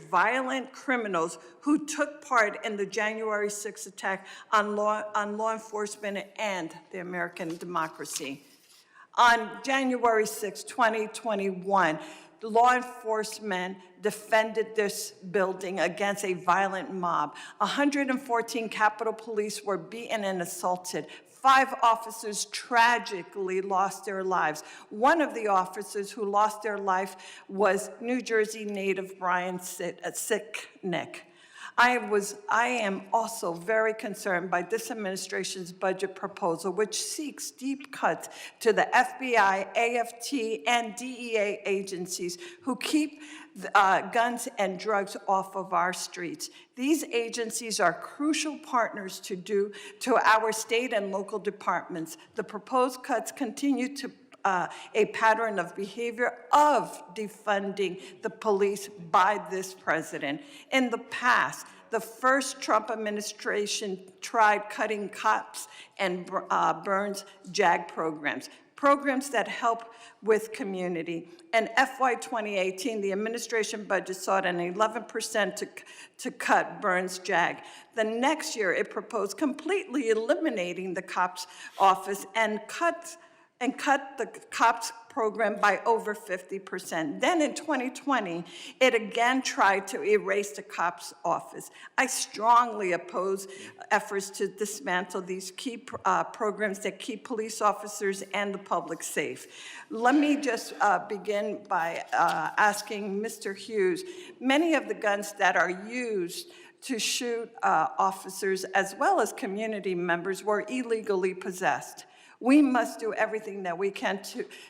violent criminals who took part in the January 6th attack on law enforcement and the American democracy. On January 6, 2021, law enforcement defended this building against a violent mob. 114 Capitol Police were beaten and assaulted. 5 officers tragically lost their lives. One of the officers who lost their life was New Jersey native Brian Sicknick. I am also very concerned by this administration's budget proposal, which seeks deep cuts to the FBI, AFT, and DEA agencies who keep guns and drugs off of our streets. These agencies are crucial partners to our state and local departments. The proposed cuts continue to a pattern of behavior of defunding the police by this president. In the past, the first Trump administration tried cutting cops and Burns JAG programs that help with community. In FY 2018, the administration budget sought an 11% to cut Burns JAG. The next year, it proposed completely eliminating the cops office and cut the COPS program by over 50%. Then in 2020, it again tried to erase the COPS office. I strongly oppose efforts to dismantle these key programs that keep police officers and the public safe. Let me just begin by asking Mr. Hughes, many of the guns that are used to shoot officers as well as community members were illegally possessed. We must do everything that we can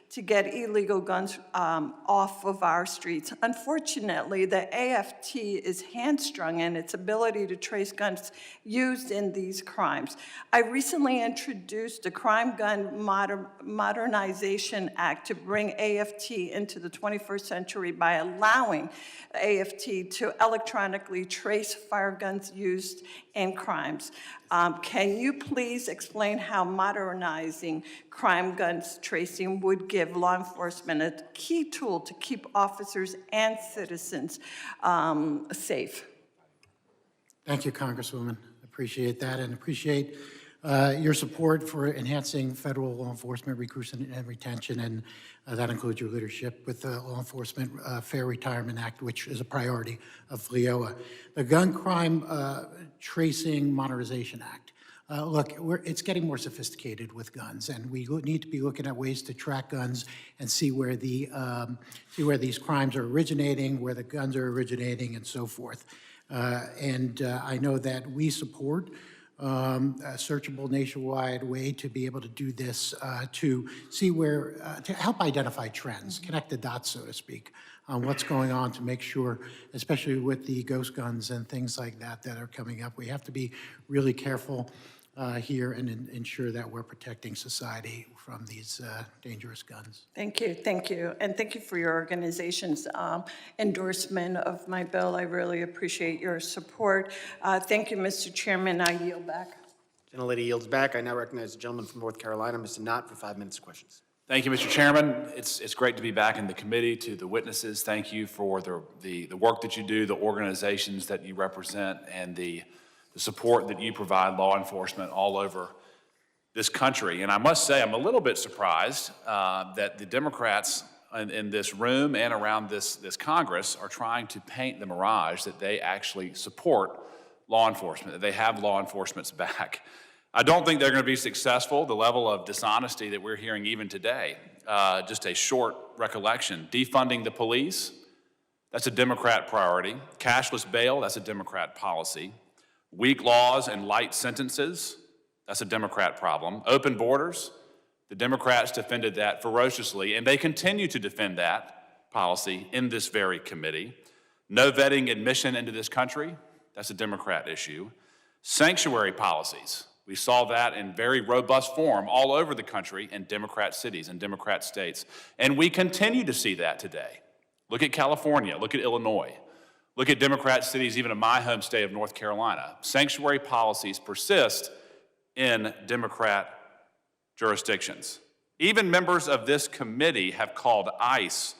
to get illegal guns off of our streets. Unfortunately, the AFT is hamstrung in its ability to trace guns used in these crimes. I recently introduced the Crime Gun Modernization Act to bring AFT into the 21st century by allowing AFT to electronically trace fire guns used in crimes. Can you please explain how modernizing crime guns tracing would give law enforcement a key tool to keep officers and citizens safe? Thank you, Congresswoman. Appreciate that and appreciate your support for enhancing federal law enforcement recruitment and retention, and that includes your leadership with the Law Enforcement Fair Retirement Act, which is a priority of FLEOA. The Gun Crime Tracing Modernization Act. Look, it's getting more sophisticated with guns, and we need to be looking at ways to track guns and see where these crimes are originating, where the guns are originating, and so forth. I know that we support a searchable nationwide way to be able to do this, to see where, to help identify trends, connect the dots, so to speak, on what's going on to make sure, especially with the ghost guns and things like that that are coming up, we have to be really careful here and ensure that we're protecting society from these dangerous guns. Thank you, and thank you for your organization's endorsement of my bill. I really appreciate your support. Thank you, Mr. Chairman. I yield back. Gentlelady yields back. I now recognize the gentleman from North Carolina, Mr. Knott, for 5 minutes of questions. Thank you, Mr. Chairman. It's great to be back in the committee. To the witnesses, thank you for the work that you do, the organizations that you represent, and the support that you provide law enforcement all over this country. And I must say, I'm a little bit surprised that the Democrats in this room and around this Congress are trying to paint the mirage that they actually support law enforcement, that they have law enforcement's back. I don't think they're going to be successful. The level of dishonesty that we're hearing even today, just a short recollection. Defunding the police, that's a Democrat priority. Cashless bail, that's a Democrat policy. Weak laws and light sentences, that's a Democrat problem. Open borders, the Democrats defended that ferociously, and they continue to defend that policy in this very committee. No vetting admission into this country, that's a Democrat issue. Sanctuary policies, we saw that in very robust form all over the country in Democrat cities and Democrat states. And we continue to see that today. Look at California, look at Illinois. Look at Democrat cities, even in my home state of North Carolina. Sanctuary policies persist in Democrat jurisdictions. Even members of this committee have called ICE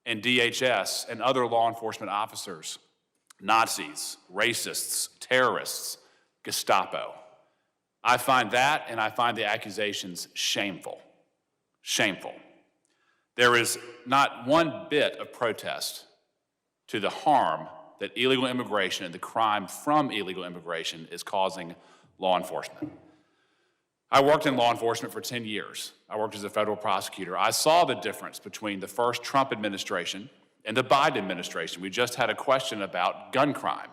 and DHS and other law enforcement officers Nazis, racists, terrorists, Gestapo. I find that, and I find the accusations shameful. Shameful. There is not one bit of protest to the harm that illegal immigration and the crime from illegal immigration is causing law enforcement. I worked in law enforcement for 10 years. I worked as a federal prosecutor. I saw the difference between the first Trump administration and the Biden administration. We just had a question about gun crime.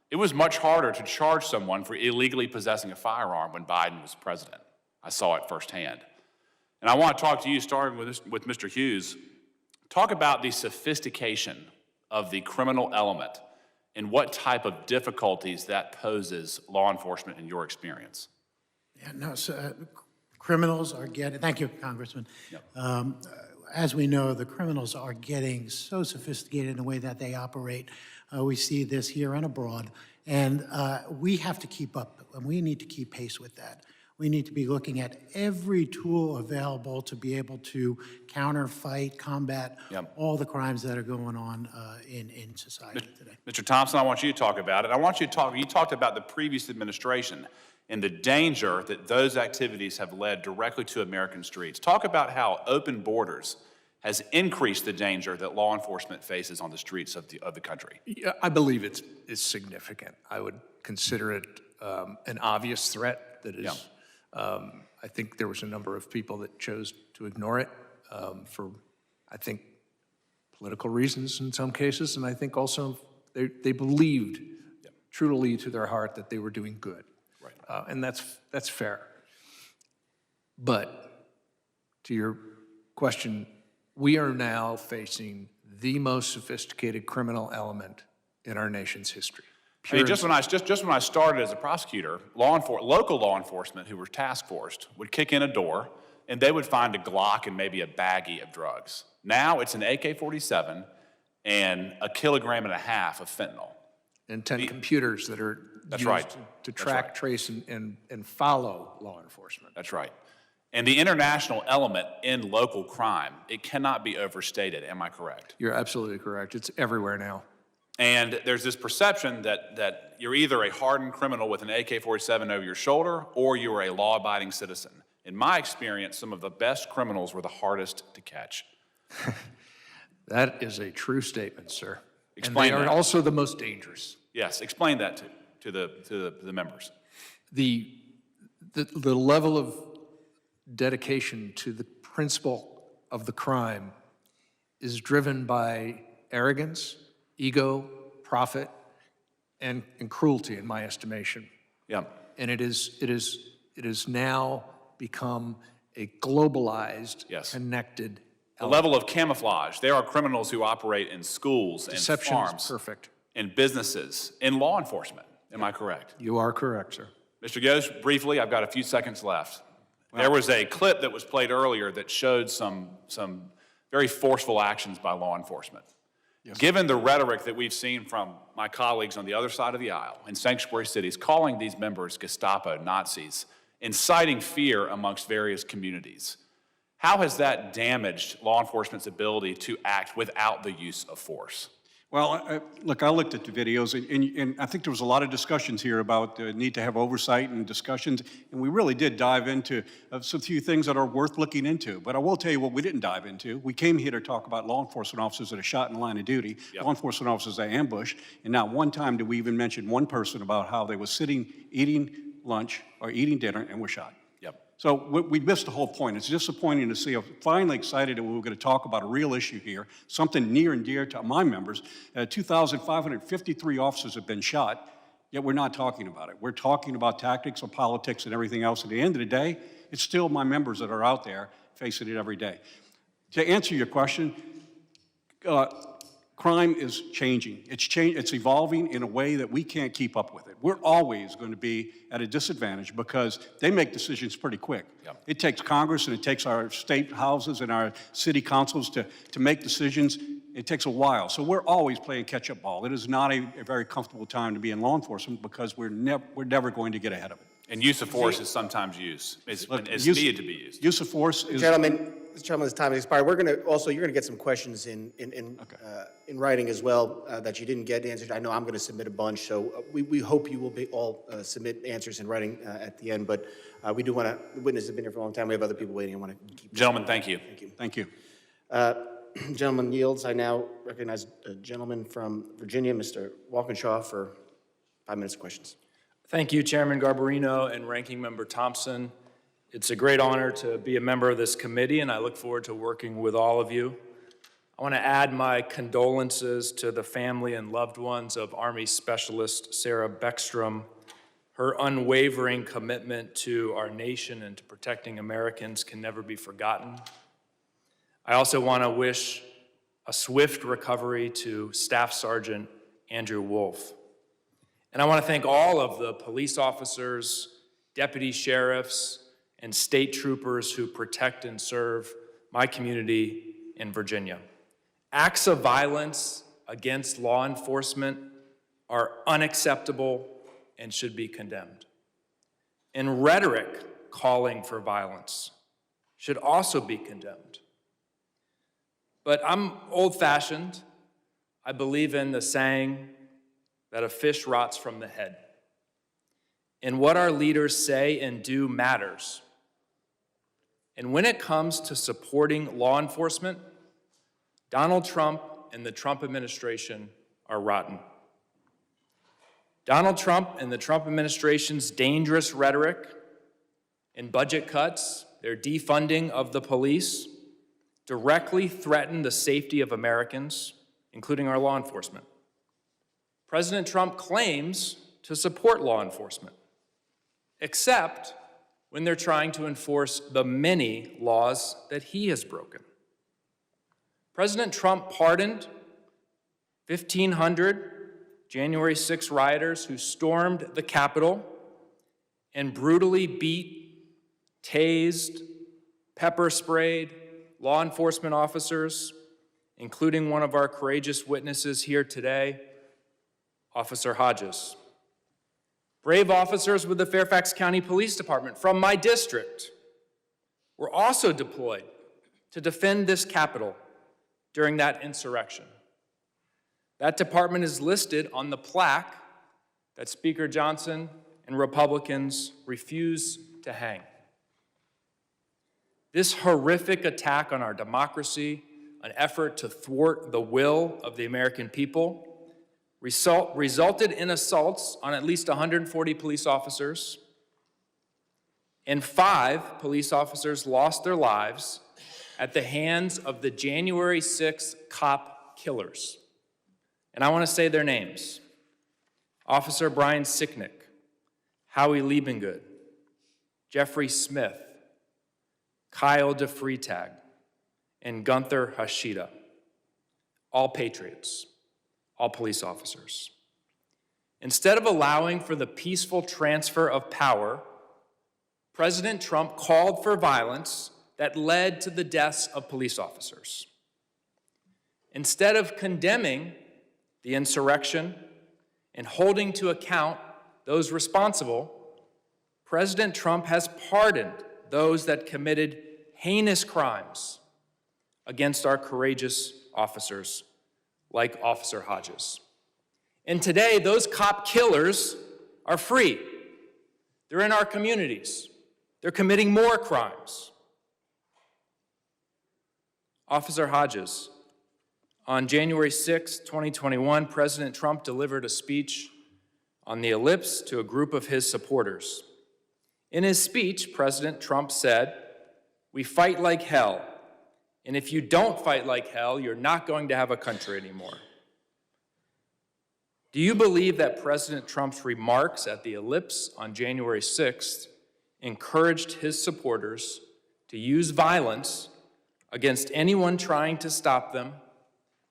It was much harder to charge someone for illegally possessing a firearm when Biden was president. I saw it firsthand. And I want to talk to you, starting with Mr. Hughes, talk about the sophistication of the criminal element and what type of difficulties that poses law enforcement in your experience. Yeah, no, so, criminals are getting, thank you, Congressman. Yep. As we know, the criminals are getting so sophisticated in the way that they operate. We see this here and abroad, and we have to keep up, and we need to keep pace with that. We need to be looking at every tool available to be able to counter, fight, combat all the crimes that are going on in society today. Mr. Thompson, I want you to talk about it. I want you to talk, you talked about the previous administration and the danger that those activities have led directly to American streets. Talk about how open borders has increased the danger that law enforcement faces on the streets of the country. Yeah, I believe it's significant. I would consider it an obvious threat that is, I think there was a number of people that chose to ignore it for, I think, political reasons in some cases, and I think also they believed truly to their heart that they were doing good. Right. And that's fair. But to your question, we are now facing the most sophisticated criminal element in our nation's history. I mean, just when I started as a prosecutor, local law enforcement who were task forced would kick in a door and they would find a Glock and maybe a baggie of drugs. Now it's an AK-47 and 1.5 kilograms of fentanyl. And 10 computers that are used to track, trace, and follow law enforcement. That's right. And the international element in local crime, it cannot be overstated. Am I correct? You're absolutely correct. It's everywhere now. And there's this perception that you're either a hardened criminal with an AK-47 over your shoulder or you're a law-abiding citizen. In my experience, some of the best criminals were the hardest to catch. That is a true statement, sir. Explain and they that. are also the most dangerous. Yes, explain that to the members. The level of dedication to the principle of the crime is driven by arrogance, ego, profit, and cruelty, in my estimation. Yeah. And it is now become a globalized, connected The level of camouflage. There are criminals who operate in schools and deception farms, is perfect. in businesses, in law enforcement. Am I correct? You are correct, sir. Mr. Ghosh, briefly, I've got a few seconds left. There was a clip that was played earlier that showed some very forceful actions by law enforcement. Yes. Given the rhetoric that we've seen from my colleagues on the other side of the aisle in sanctuary cities, calling these members Gestapo, Nazis, inciting fear amongst various communities, how has that damaged law enforcement's ability to act without the use of force? Well, look, I looked at the videos, and I think there was a lot of discussions here about the need to have oversight and discussions, and we really did dive into some few things that are worth looking into. But I will tell you what we didn't dive into. We came here to talk about law enforcement officers that are shot in the line of duty, law enforcement officers that ambush, and not one time did we even mention one person about how they were sitting, eating lunch or eating dinner, and were shot. So we missed the whole point. It's disappointing to see. I'm finally excited that we were going to talk about a real issue here, something near and dear to my members. 2,553 officers have been shot, yet we're not talking about it. We're talking about tactics or politics and everything else. At the end of the day, it's still my members that are out there facing it every day. To answer your question, crime is changing. It's evolving in a way that we can't keep up with it. We're always going to be at a disadvantage because they make decisions pretty quick. Yep. It takes Congress and it takes our state houses and our city councils to make decisions. It takes a while. So we're always playing catch-up ball. It is not a very comfortable time to be in law enforcement because we're never going to get ahead of it. And use of force is sometimes used. It's needed to be used. Use of force is... Gentlemen, Mr. Chairman, this time has expired. We're going to also, you're going to get some questions in writing as well that you didn't get answered. I know I'm going to submit a bunch, so we hope you will be all submit answers in writing at the end. But we do want to, the witnesses have been here for a long time. We have other people waiting. I want to keep. Gentlemen, thank you. Thank you. Thank you. Gentleman yields. I now recognize a gentleman from Virginia, Mr. Walkinshaw, for 5 minutes of questions. Thank you, Chairman Garbarino and Ranking Member Thompson. It's a great honor to be a member of this committee, and I look forward to working with all of you. I want to add my condolences to the family and loved ones of Army Specialist Sarah Beckstrom. Her unwavering commitment to our nation and to protecting Americans can never be forgotten. I also want to wish a swift recovery to Staff Sergeant Andrew Wolf. And I want to thank all of the police officers, deputy sheriffs, and state troopers who protect and serve my community in Virginia. Acts of violence against law enforcement are unacceptable and should be condemned. And rhetoric calling for violence should also be condemned. But I'm old-fashioned. I believe in the saying that a fish rots from the head. And what our leaders say and do matters. And when it comes to supporting law enforcement, Donald Trump and the Trump administration are rotten. Donald Trump and the Trump administration's dangerous rhetoric and budget cuts, their defunding of the police, directly threaten the safety of Americans, including our law enforcement. President Trump claims to support law enforcement, except when they're trying to enforce the many laws that he has broken. President Trump pardoned 1,500 January 6 rioters who stormed the Capitol and brutally beat, tased, pepper sprayed law enforcement officers, including one of our courageous witnesses here today, Officer Hodges. Brave officers with the Fairfax County Police Department from my district were also deployed to defend this Capitol during that insurrection. That department is listed on the plaque that Speaker Johnson and Republicans refuse to hang. This horrific attack on our democracy, an effort to thwart the will of the American people, resulted in assaults on at least 140 police officers, and 5 police officers lost their lives at the hands of the January 6 cop killers. And I want to say their names: Officer Brian Sicknick, Howie Liebengood, Jeffrey Smith, Kyle DeFreetag, and Gunther Hashida, all patriots, all police officers. Instead of allowing for the peaceful transfer of power, President Trump called for violence that led to the deaths of police officers. Instead of condemning the insurrection and holding to account those responsible, President Trump has pardoned those that committed heinous crimes against our courageous officers, like Officer Hodges. And today, those cop killers are free. They're in our communities. They're committing more crimes. Officer Hodges, on January 6, 2021, President Trump delivered a speech on the ellipse to a group of his supporters. In his speech, President Trump said, "We fight like hell, and if you don't fight like hell, you're not going to have a country anymore." Do you believe that President Trump's remarks at the ellipse on January 6th encouraged his supporters to use violence against anyone trying to stop them,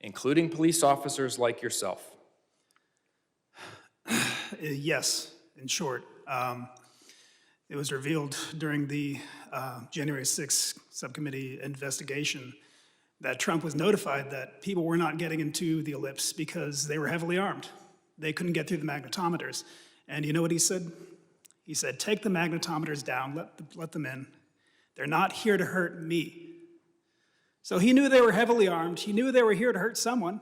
including police officers like yourself? Yes, in short. It was revealed during the January 6th subcommittee investigation that Trump was notified that people were not getting into the ellipse because they were heavily armed. They couldn't get through the magnetometers. And you know what he said? He said, "Take the magnetometers down, let them in. They're not here to hurt me. So he knew they were heavily armed. He knew they were here to hurt someone.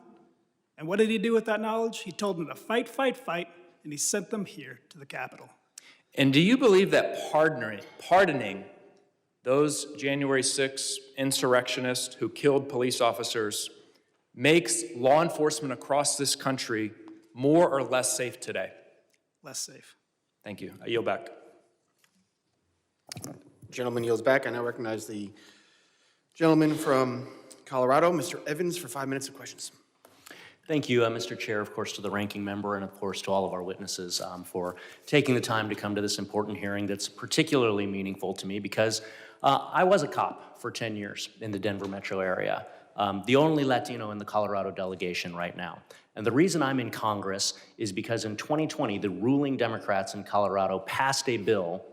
And what did he do with that knowledge? He told them to fight, fight, fight, and he sent them here to the Capitol. And do you believe that pardoning those January 6 insurrectionists who killed police officers makes law enforcement across this country more or less safe today? Less safe. Thank you. I yield back. Gentleman yields back. I now recognize the gentleman from Colorado, Mr. Evans, for 5 minutes of questions. Thank you, Mr. Chair, of course, to the ranking member, and of course to all of our witnesses for taking the time to come to this important hearing that's particularly meaningful to me because I was a cop for 10 years in the Denver metro area, the only Latino in the Colorado delegation right now. And the reason I'm in Congress is because in 2020, the ruling Democrats in Colorado passed a bill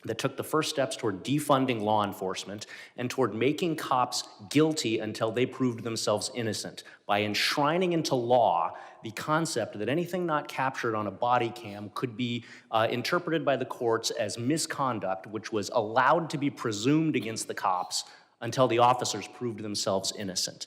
that took the first steps toward defunding law enforcement and toward making cops guilty until they proved themselves innocent by enshrining into law the concept that anything not captured on a body cam could be interpreted by the courts as misconduct, which was allowed to be presumed against the cops until the officers proved themselves innocent.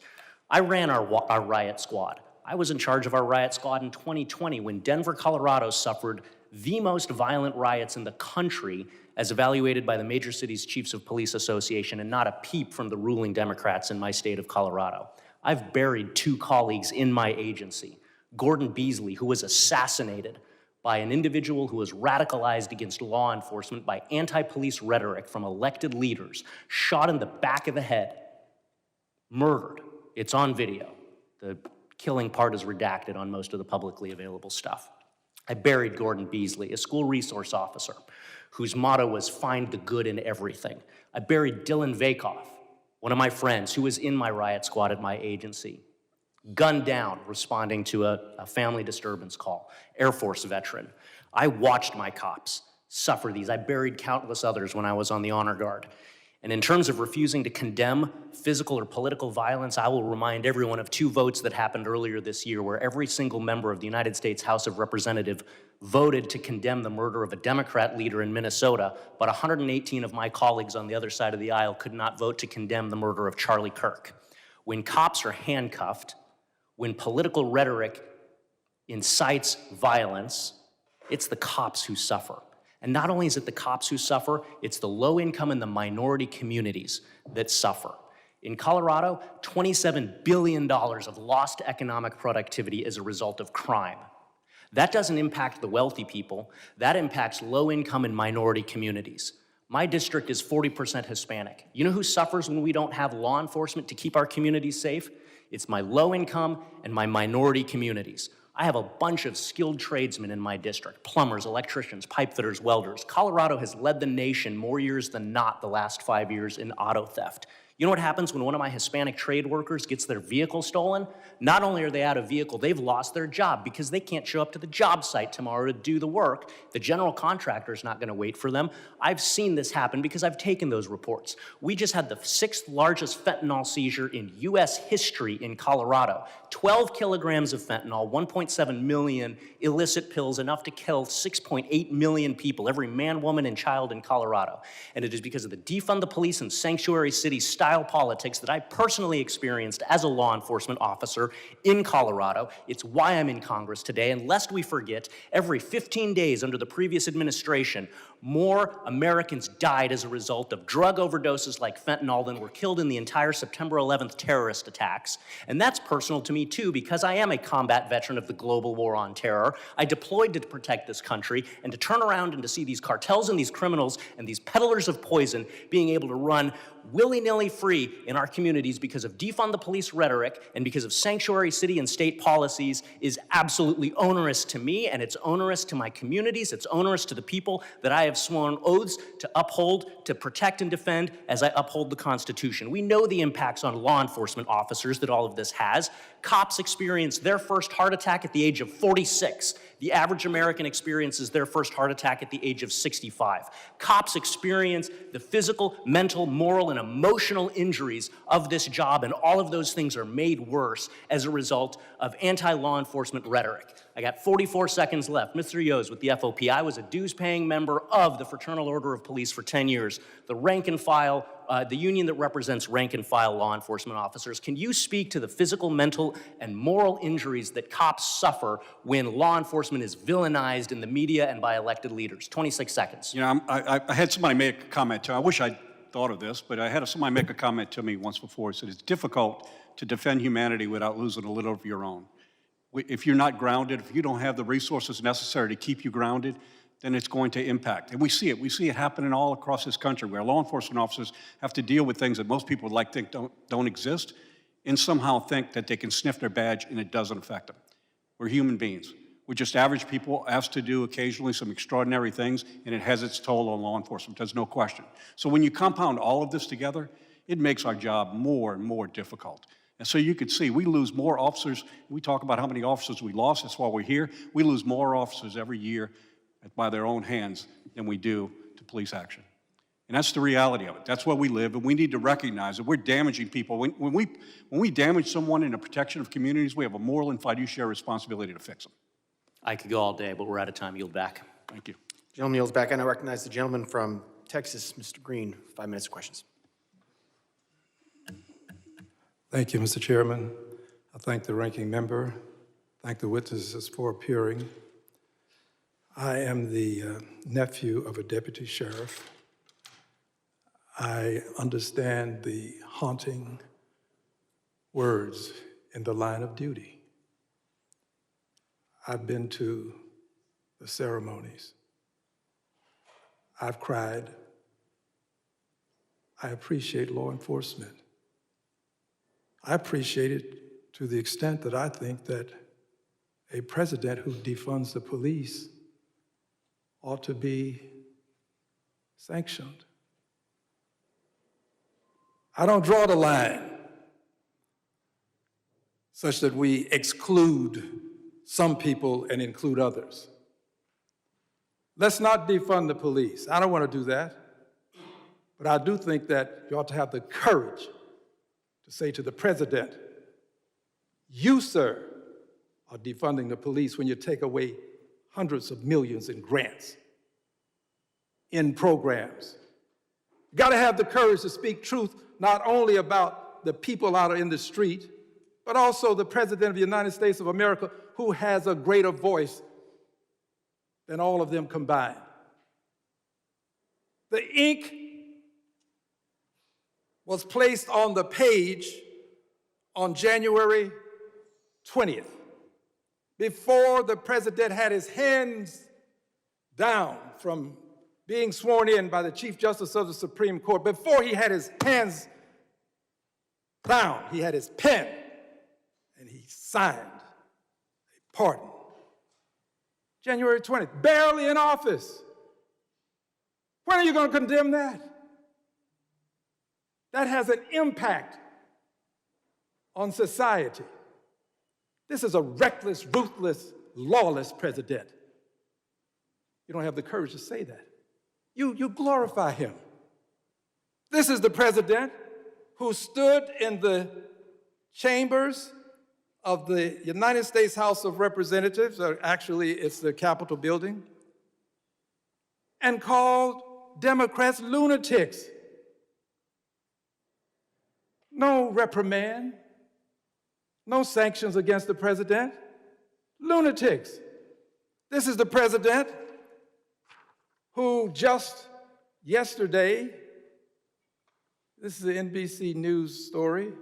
I ran our riot squad. I was in charge of our riot squad in 2020 when Denver, Colorado suffered the most violent riots in the country as evaluated by the Major Cities Chiefs of Police Association, and not a peep from the ruling Democrats in my state of Colorado. I've buried 2 colleagues in my agency. Gordon Beasley, who was assassinated by an individual who was radicalized against law enforcement by anti-police rhetoric from elected leaders, shot in the back of the head, murdered. It's on video. The killing part is redacted on most of the publicly available stuff. I buried Gordon Beasley, a school resource officer, whose motto was find the good in everything. I buried Dylan Vakoff, one of my friends who was in my riot squad at my agency, gunned down responding to a family disturbance call, Air Force veteran. I watched my cops suffer these. I buried countless others when I was on the honor guard. And in terms of refusing to condemn physical or political violence, I will remind everyone of 2 votes that happened earlier this year where every single member of the United States House of Representatives voted to condemn the murder of a Democrat leader in Minnesota, but 118 of my colleagues on the other side of the aisle could not vote to condemn the murder of Charlie Kirk. When cops are handcuffed, when political rhetoric incites violence, it's the cops who suffer. And not only is it the cops who suffer, it's the low income and the minority communities that suffer. In Colorado, $27 billion of lost economic productivity as a result of crime. That doesn't impact the wealthy people, that impacts low income and minority communities. My district is 40% Hispanic. You know who suffers when we don't have law enforcement to keep our communities safe? It's my low income and my minority communities. I have a bunch of skilled tradesmen in my district, plumbers, electricians, pipe fitters, welders. Colorado has led the nation more years than not the last 5 years in auto theft. You know what happens when one of my Hispanic trade workers gets their vehicle stolen? Not only are they out of vehicle, they've lost their job because they can't show up to the job site tomorrow to do the work. The general contractor is not going to wait for them. I've seen this happen because I've taken those reports. We just had the 6th largest fentanyl seizure in U.S. history in Colorado. 12 kilograms of fentanyl, 1.7 million illicit pills, enough to kill 6.8 million people, every man, woman, and child in Colorado. And it is because of the defund the police and sanctuary city style politics that I personally experienced as a law enforcement officer in Colorado. It's why I'm in Congress today. And lest we forget, every 15 days under the previous administration, more Americans died as a result of drug overdoses like fentanyl than were killed in the entire September 11th terrorist attacks. And that's personal to me too, because I am a combat veteran of the global war on terror. I deployed to protect this country, and to turn around and to see these cartels and these criminals and these peddlers of poison being able to run willy-nilly free in our communities because of defund the police rhetoric and because of sanctuary city and state policies is absolutely onerous to me, and it's onerous to my communities. It's onerous to the people that I have sworn oaths to uphold, to protect and defend as I uphold the Constitution. We know the impacts on law enforcement officers that all of this has. Cops experience their first heart attack at the age of 46. The average American experiences their first heart attack at the age of 65. Cops experience the physical, mental, moral, and emotional injuries of this job, and all of those things are made worse as a result of anti-law enforcement rhetoric. I got 44 seconds left. Mr. Yos with the FOP. I was a dues-paying member of the Fraternal Order of Police for 10 years. The rank and file, the union that represents rank and file law enforcement officers. Can you speak to the physical, mental, and moral injuries that cops suffer when law enforcement is villainized in the media and by elected leaders? 26 seconds. You know, I had somebody make a comment, too. I wish I'd thought of this, but I had somebody make a comment to me once before. He said, it's difficult to defend humanity without losing a little of your own. If you're not grounded, if you don't have the resources necessary to keep you grounded, then it's going to impact. And we see it. We see it happening all across this country where law enforcement officers have to deal with things that most people would like to think don't exist and somehow think that they can sniff their badge and it doesn't affect them. We're human beings. We're just average people asked to do occasionally some extraordinary things, and it has its toll on law enforcement. There's no question. So when you compound all of this together, it makes our job more and more difficult. And so you could see we lose more officers. We talk about how many officers we lost. That's why we're here. We lose more officers every year by their own hands than we do to police action. And that's the reality of it. That's where we live, and we need to recognize that we're damaging people. When we damage someone in the protection of communities, we have a moral and fiduciary responsibility to fix them. I could go all day, but we're out of time. Yield back. Thank you. Gentleman yields back, and I recognize the gentleman from Texas, Mr. Green, 5 minutes of questions. Thank you, Mr. Chairman. I thank the ranking member, thank the witnesses for appearing. I am the nephew of a deputy sheriff. I understand the haunting words in the line of duty. I've been to the ceremonies. I've cried. I appreciate law enforcement. I appreciate it to the extent that I think that a president who defunds the police ought to be sanctioned. I don't draw the line such that we exclude some people and include others. Let's not defund the police. I don't want to do that. But I do think that you ought to have the courage to say to the president, you, sir, are defunding the police when you take away hundreds of millions in grants, in programs. You got to have the courage to speak truth, not only about the people out in the street, but also the President of the United States of America, who has a greater voice than all of them combined. The ink was placed on the page on January 20th, before the president had his hands down from being sworn in by the Chief Justice of the Supreme Court. Before he had his hands down, he had his pen, and he signed a pardon. January 20th, barely in office. When are you going to condemn that? That has an impact on society. This is a reckless, ruthless, lawless president. You don't have the courage to say that. You glorify him. This is the president who stood in the chambers of the United States House of Representatives, or actually it's the Capitol building, and called Democrats lunatics. No reprimand, no sanctions against the president. Lunatics. This is the president who just yesterday, this is an NBC News story,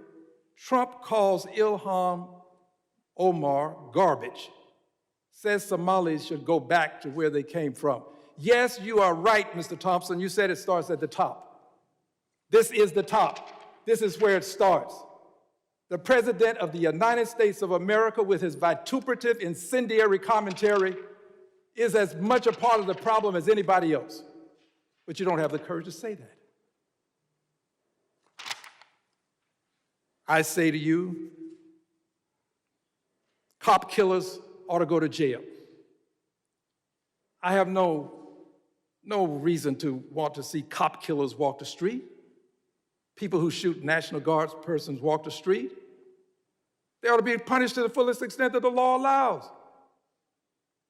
Trump calls Ilhan Omar garbage, says Somalis should go back to where they came from. Yes, you are right, Mr. Thompson. You said it starts at the top. This is the top. This is where it starts. The President of the United States of America, with his vituperative, incendiary commentary, is as much a part of the problem as anybody else. But you don't have the courage to say that. I say to you, cop killers ought to go to jail. I have no reason to want to see cop killers walk the street. People who shoot National Guard persons walk the street. They ought to be punished to the fullest extent that the law allows.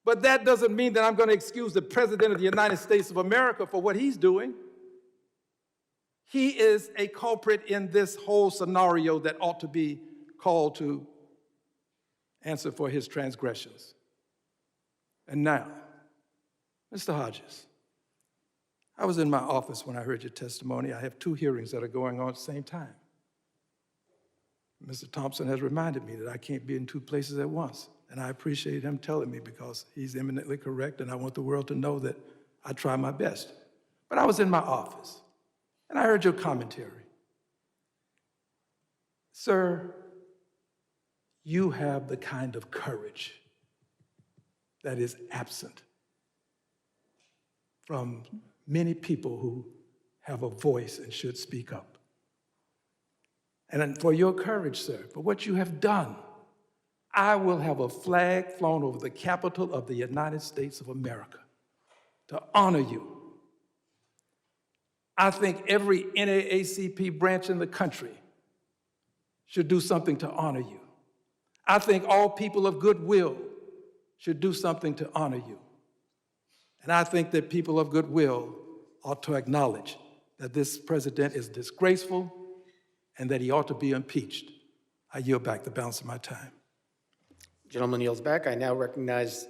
But that doesn't mean that I'm going to excuse the President of the United States of America for what he's doing. He is a culprit in this whole scenario that ought to be called to answer for his transgressions. And now, Mr. Hodges, I was in my office when I heard your testimony. I have 2 hearings that are going on at the same time. Mr. Thompson has reminded me that I can't be in 2 places at once. And I appreciate him telling me because he's eminently correct, and I want the world to know that I try my best. But I was in my office, and I heard your commentary. Sir, you have the kind of courage that is absent from many people who have a voice and should speak up. And for your courage, sir, for what you have done, I will have a flag flown over the Capitol of the United States of America to honor you. I think every NAACP branch in the country should do something to honor you. I think all people of goodwill should do something to honor you. And I think that people of goodwill ought to acknowledge that this president is disgraceful and that he ought to be impeached. I yield back the balance of my time. Gentleman yields back. I now recognize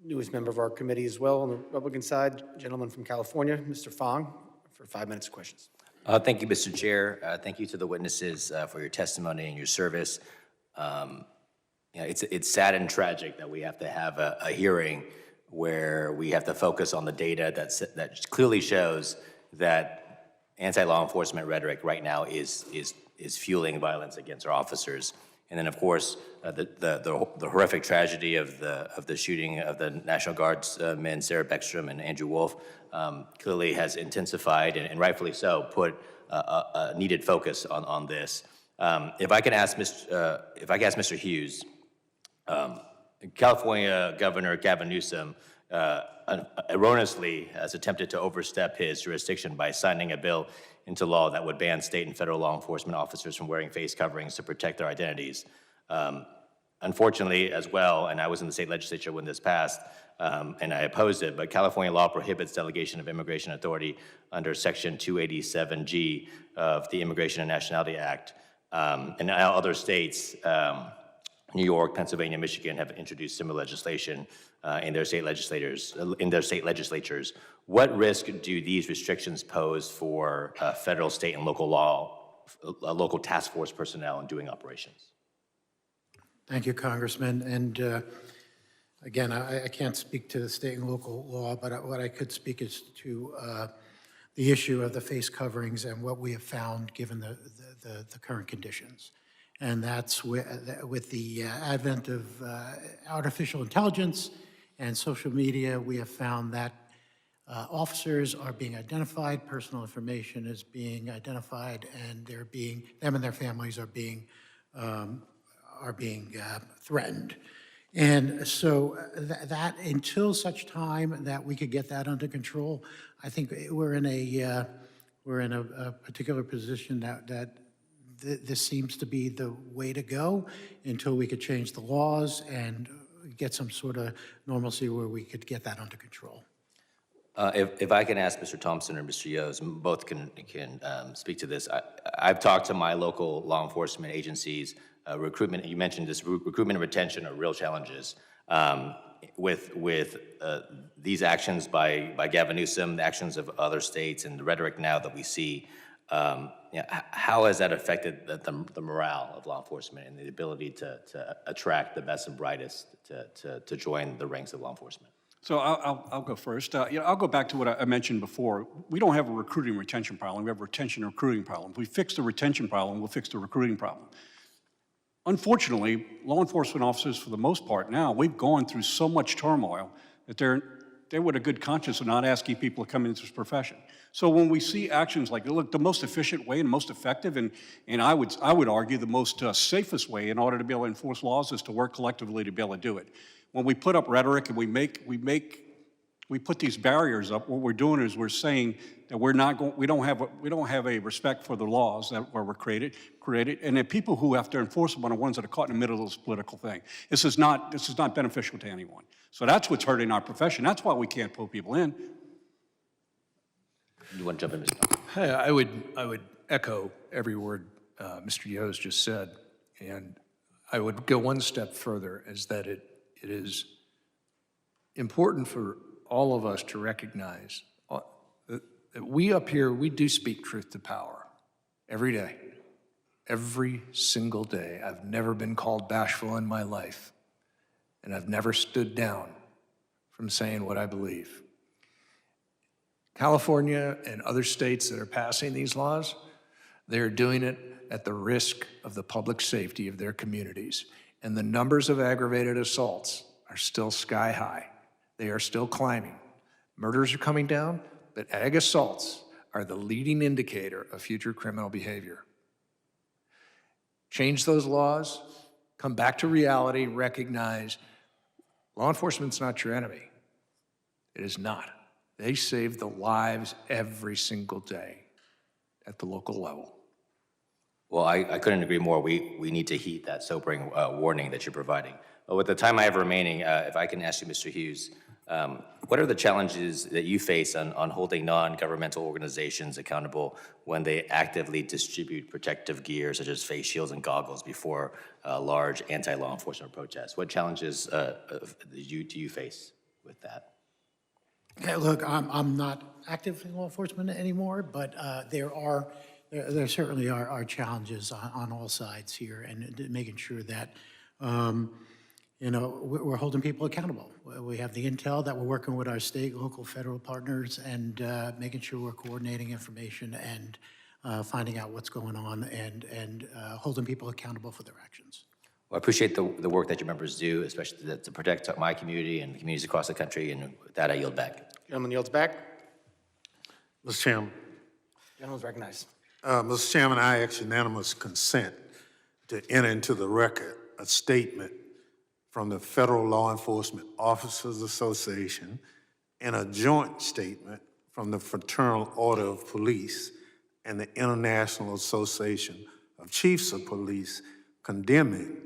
newest member of our committee as well on the Republican side, gentleman from California, Mr. Fong, for 5 minutes of questions. Thank you, Mr. Chair. Thank you to the witnesses for your testimony and your service. It's sad and tragic that we have to have a hearing where we have to focus on the data that clearly shows that anti-law enforcement rhetoric right now is fueling violence against our officers. And then, of course, the horrific tragedy of the shooting of the National Guard's men, Sarah Beckstrom and Andrew Wolf, clearly has intensified and rightfully so put a needed focus on this. If I can ask Mr. Hughes, California Governor Gavin Newsom erroneously has attempted to overstep his jurisdiction by signing a bill into law that would ban state and federal law enforcement officers from wearing face coverings to protect their identities. Unfortunately, as well, and I was in the state legislature when this passed, and I opposed it, but California law prohibits delegation of immigration authority under Section 287G of the Immigration and Nationality Act. And now other states, New York, Pennsylvania, Michigan have introduced similar legislation in their state legislatures. What risk do these restrictions pose for federal, state, and local task force personnel in doing operations? Thank you, Congressman. And again, I can't speak to the state and local law, but what I could speak is to the issue of the face coverings and what we have found given the current conditions. And that's with the advent of artificial intelligence and social media, we have found that officers are being identified, personal information is being identified, and them and their families are being threatened. And so that until such time that we could get that under control, I think we're in a particular position that this seems to be the way to go until we could change the laws and get some sort of normalcy where we could get that under control. If I can ask Mr. Thompson or Mr. Yos, both can speak to this. I've talked to my local law enforcement agencies. Recruitment, you mentioned this, recruitment and retention are real challenges. With these actions by Gavin Newsom, the actions of other states, and the rhetoric now that we see, how has that affected the morale of law enforcement and the ability to attract the best and brightest to join the ranks of law enforcement? So I'll go first. I'll go back to what I mentioned before. We don't have a recruiting and retention problem. We have a retention and recruiting problem. If we fix the retention problem, we'll fix the recruiting problem. Unfortunately, law enforcement officers, for the most part now, we've gone through so much turmoil that they're with a good conscience of not asking people to come into this profession. So when we see actions like, look, the most efficient way and most effective, and I would argue the most safest way in order to be able to enforce laws is to work collectively to be able to do it. When we put up rhetoric and we make we put these barriers up, what we're doing is we're saying that we don't have a respect for the laws that were created, and the people who have to enforce them are the ones that are caught in the middle of this political thing. This is not beneficial to anyone. So that's what's hurting our profession. That's why we can't pull people in. You want to jump in, Mr. Hey, I would echo every word Mr. Yo's just said, and I would go one step further, is that it is important for all of us to recognize that we up here, we do speak truth to power every day, every single day. I've never been called bashful in my life, and I've never stood down from saying what I believe. California and other states that are passing these laws, they're doing it at the risk of the public safety of their communities. And the numbers of aggravated assaults are still sky high. They are still climbing. Murders are coming down, but ag assaults are the leading indicator of future criminal behavior. Change those laws, come back to reality, recognize law enforcement's not your enemy. It is not. They save the lives every single day at the local level. Well, I couldn't agree more. We need to heed that sobering warning that you're providing. But with the time I have remaining, if I can ask you, Mr. Hughes, what are the challenges that you face on holding non-governmental organizations accountable when they actively distribute protective gear, such as face shields and goggles, before large anti-law enforcement protests? What challenges do you face with that? Okay, look, I'm not active in law enforcement anymore, but there certainly are challenges on all sides here, and making sure that we're holding people accountable. We have the intel that we're working with our state, local, federal partners, and making sure we're coordinating information and finding out what's going on and holding people accountable for their actions. Well, I appreciate the work that your members do, especially to protect my community and communities across the country, and with that, I yield back. Gentleman yields back. Mr. Chairman. Gentleman's recognized. Mr. Chairman, I ask unanimous consent to enter into the record a statement from the Federal Law Enforcement Officers Association and a joint statement from the Fraternal Order of Police and the International Association of Chiefs of Police condemning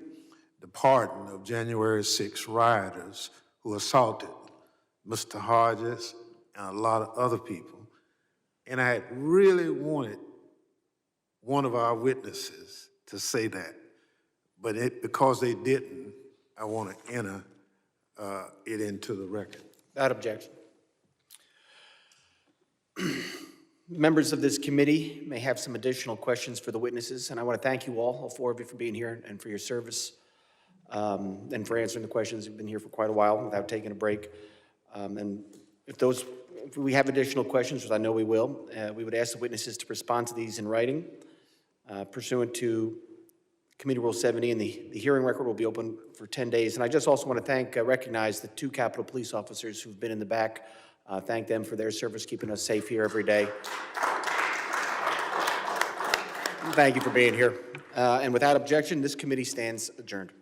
the pardon of January 6 rioters who assaulted Mr. Hodges and a lot of other people. And I had really wanted one of our witnesses to say that, but because they didn't, I want to enter it into the record. Without objection. Members of this committee may have some additional questions for the witnesses, and I want to thank you all four of you, for being here and for your service, and for answering the questions. You've been here for quite a while without taking a break. And if we have additional questions, which I know we will, we would ask the witnesses to respond to these in writing. Pursuant to Committee Rule 70, and the hearing record will be open for 10 days. And I just also want to recognize the two Capitol Police officers who've been in the back. Thank them for their service, keeping us safe here every day. Thank you for being here. And without objection, this committee stands adjourned.